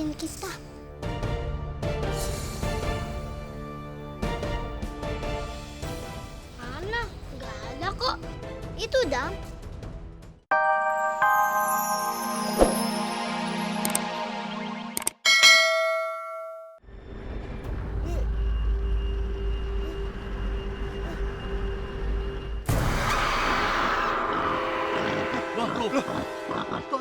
ngeliatin kita. Mana? Nggak ada kok. Itu Dam.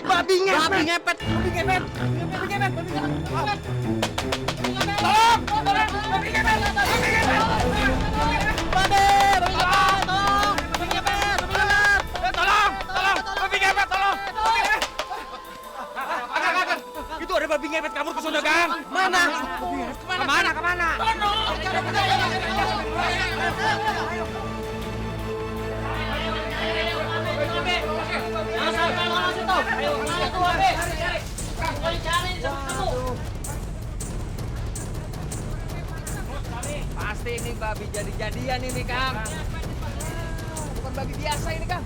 Babi ngepet. Itu ada babi ngepet kabur ke sana, Gang. Mana? Kemana? Pasti ini babi jadi-jadian ini, Kang. Bukan babi biasa ini, Kang.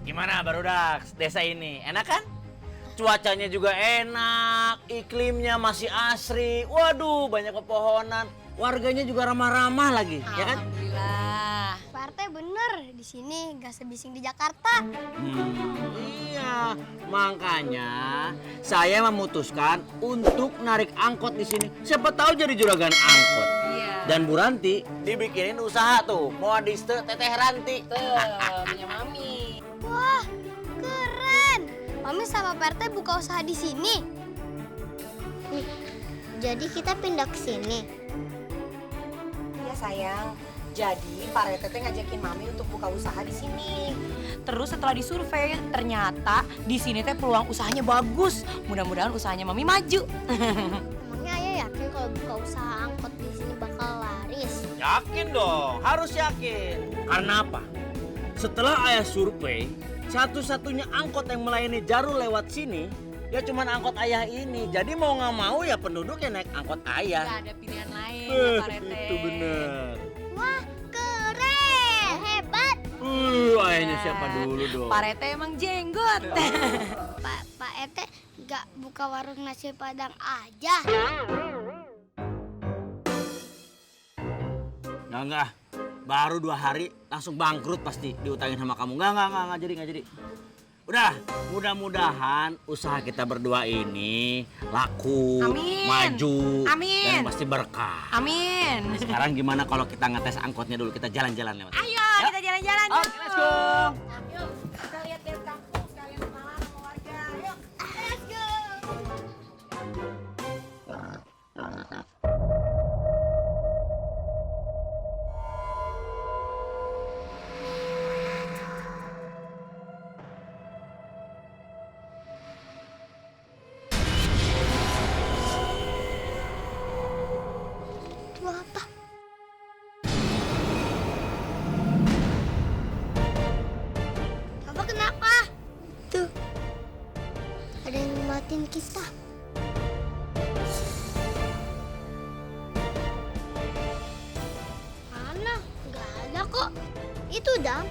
Gimana barudak desa ini? Enak kan? Cuacanya juga enak, iklimnya masih asri. Waduh, banyak pepohonan. Warganya juga ramah-ramah lagi, ya kan? Alhamdulillah. Pak RT bener, di sini nggak sebising di Jakarta. Iya, makanya saya memutuskan untuk narik angkot di sini. Siapa tahu jadi juragan angkot. Iya. Dan Bu Ranti dibikinin usaha tuh, modiste Teteh Ranti. Punya Mami. Wah, keren. Mami sama Pak RT buka usaha di sini. Jadi kita pindah ke sini. Iya sayang. Jadi Pak Rete teh ngajakin Mami untuk buka usaha di sini. Terus setelah disurvei, ternyata di sini teh peluang usahanya bagus. Mudah-mudahan usahanya Mami maju. Emangnya Ayah yakin kalau buka usaha angkot di sini bakal laris? Yakin dong, harus yakin. Karena apa? Setelah ayah survei, satu-satunya angkot yang melayani Jarul lewat sini, ya cuman angkot ayah ini. Jadi mau nggak mau ya penduduk yang naik angkot ayah. Gak ada pilihan lain ya Pak Rete. Itu bener. Wah, keren. Hebat. Ayahnya siapa dulu dong? Pak Rete emang jenggot. Pak RT nggak buka warung nasi Padang aja. Enggak. Baru 2 hari langsung bangkrut pasti diutangin sama kamu. Enggak jadi. Udah, mudah-mudahan usaha kita berdua ini laku, Amin. maju, Amin. dan pasti berkah. Amin. Sekarang gimana kalau kita ngetes angkotnya dulu, kita jalan-jalan lewat. Ayo kita jalan-jalan. Oke, let's go. Yuk, kita lihat kampung sekalian kenalan sama warga. Yuk, let's go. Itu apa? Apa kenapa? Tuh, ada yang ngeliatin kita. Mana? Nggak ada kok. Itu Dam.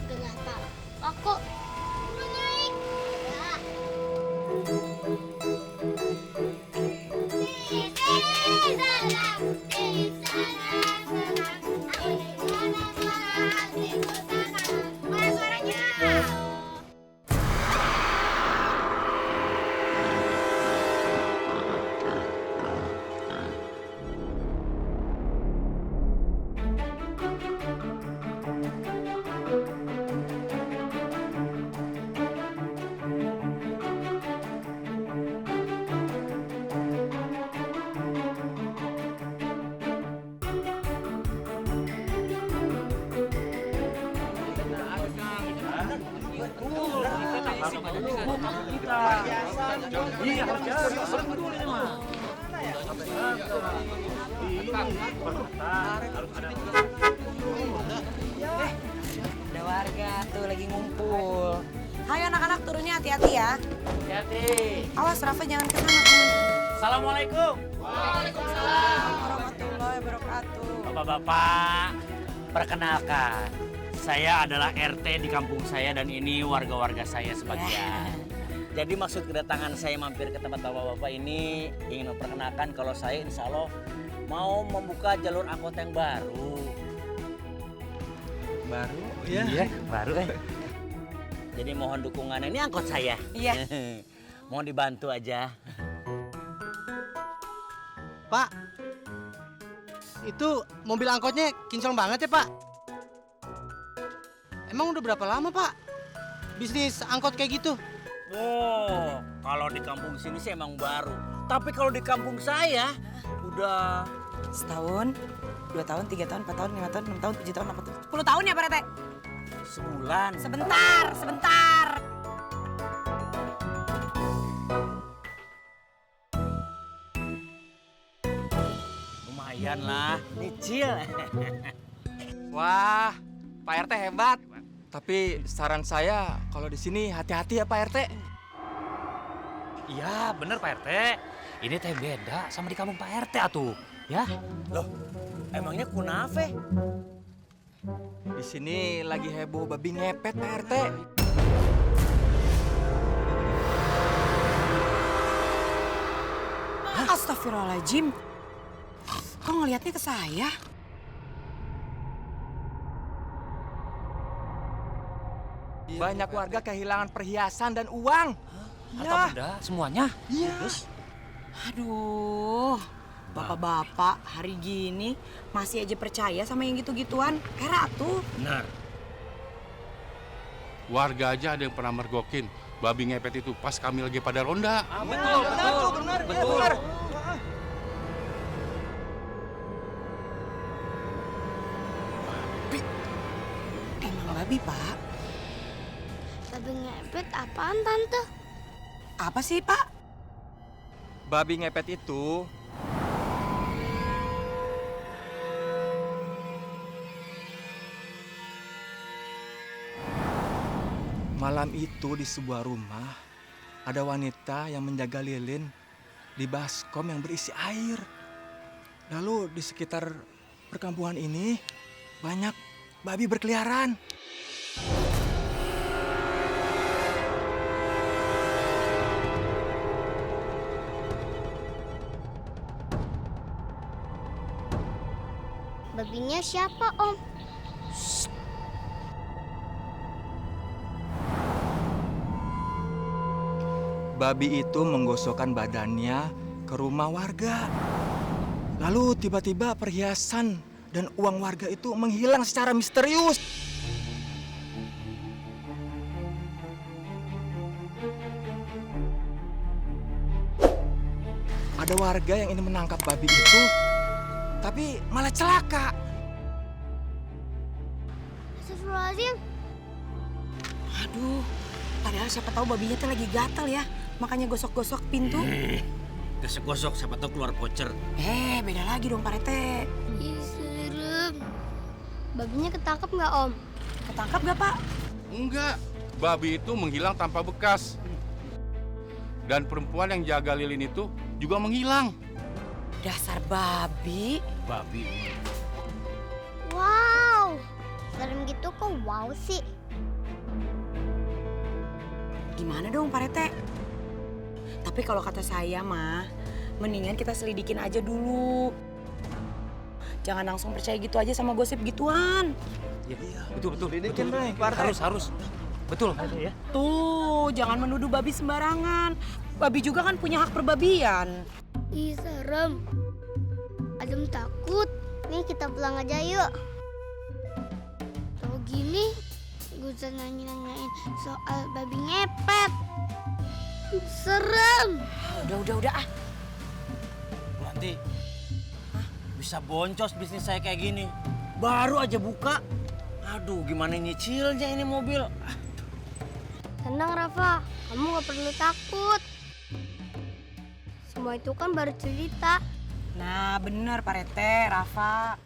Kenapa? Aku udah naik. Ya. Di sana, di sana, aku di sana, di sana. Mana suaranya? Ada warga warga tuh lagi ngumpul. Ayo anak-anak turunnya hati-hati ya. Hati-hati. Awas Rafa jangan kesana teman. Assalamualaikum. Warahmatullahi wabarakatuh. Bapak-bapak, perkenalkan. Saya adalah RT di kampung saya dan ini warga-warga saya sebagian. Jadi maksud kedatangan saya mampir ke tempat bapak-bapak ini ingin memperkenalkan kalau saya insya Allah mau membuka jalur angkot yang baru. Baru? Iya, baru Jadi mohon dukungannya, ini angkot saya. Iya. Mohon dibantu aja. Pak, itu mobil angkotnya kinclong banget ya Pak? Emang udah berapa lama Pak bisnis angkot kayak gitu? Oh, kalau di kampung sini sih emang baru. Tapi kalau di kampung saya udah Setahun, 2 tahun, 3 tahun, 4 tahun, 5 tahun, 6 tahun, 7 tahun, 8 tahun, 10 tahun ya Pak Rete? sebulan. Sebentar. Lumayan lah, nyicil. Wah, Pak RT hebat. Tapi saran saya kalau di sini hati-hati ya Pak RT. Iya, bener Pak RT. Ini teh beda sama di kampung Pak RT atuh. Ya? Loh, emangnya kunafe? Di sini lagi heboh babi ngepet Pak RT. Astagfirullahaladzim. Kok ngelihatnya ke saya? Banyak warga kehilangan perhiasan dan uang. Harta benda semuanya. Aduh, bapak-bapak hari gini masih aja percaya sama yang gitu-gituan. Era tuh. Benar. Warga aja ada yang pernah mergokin babi ngepet itu pas kami lagi pada ronda. Betul. Emang babi, Pak? Babi ngepet apaan tante? Apa sih, Pak? Babi ngepet itu malam itu di sebuah rumah ada wanita yang menjaga lilin di baskom yang berisi air. Lalu di sekitar perkampungan ini banyak babi berkeliaran. Babinya siapa om? Babi itu menggosokkan badannya ke rumah warga. Lalu tiba-tiba perhiasan dan uang warga itu menghilang secara misterius. Ada warga yang ingin menangkap babi itu, tapi malah celaka. Astagfirullahaladzim. Aduh, padahal siapa tahu babinya tuh lagi gatal ya. Makanya gosok-gosok pintu. Gosok-gosok siapa tahu keluar voucher. Beda lagi dong, Pak Rete. Ih, serem. Babinya ketangkep nggak om? Ketangkap gak, Pak? Enggak, babi itu menghilang tanpa bekas. Dan perempuan yang jaga lilin itu juga menghilang. Dasar babi. Babi. Wow, serem gitu kok wow sih. Gimana dong, Pak Rete? Tapi kalau kata saya mah, mendingan kita selidikin aja dulu. Jangan langsung percaya gitu aja sama gosip gituan. Betul. Harus. Betul. Tuh, jangan menuduh babi sembarangan. Babi juga kan punya hak perbabian. Ih, serem. Adem takut. Nih kita pulang aja yuk. Kalau gini, gue usah nanyain soal babi ngepet. Serem. Udah ah. Nanti bisa boncos bisnis saya kayak gini. Baru aja buka. Aduh, gimana nyicilnya ini mobil. Tenang Rafa, kamu gak perlu takut. Semua itu kan baru cerita. Nah, bener Pak Rete, Rafa.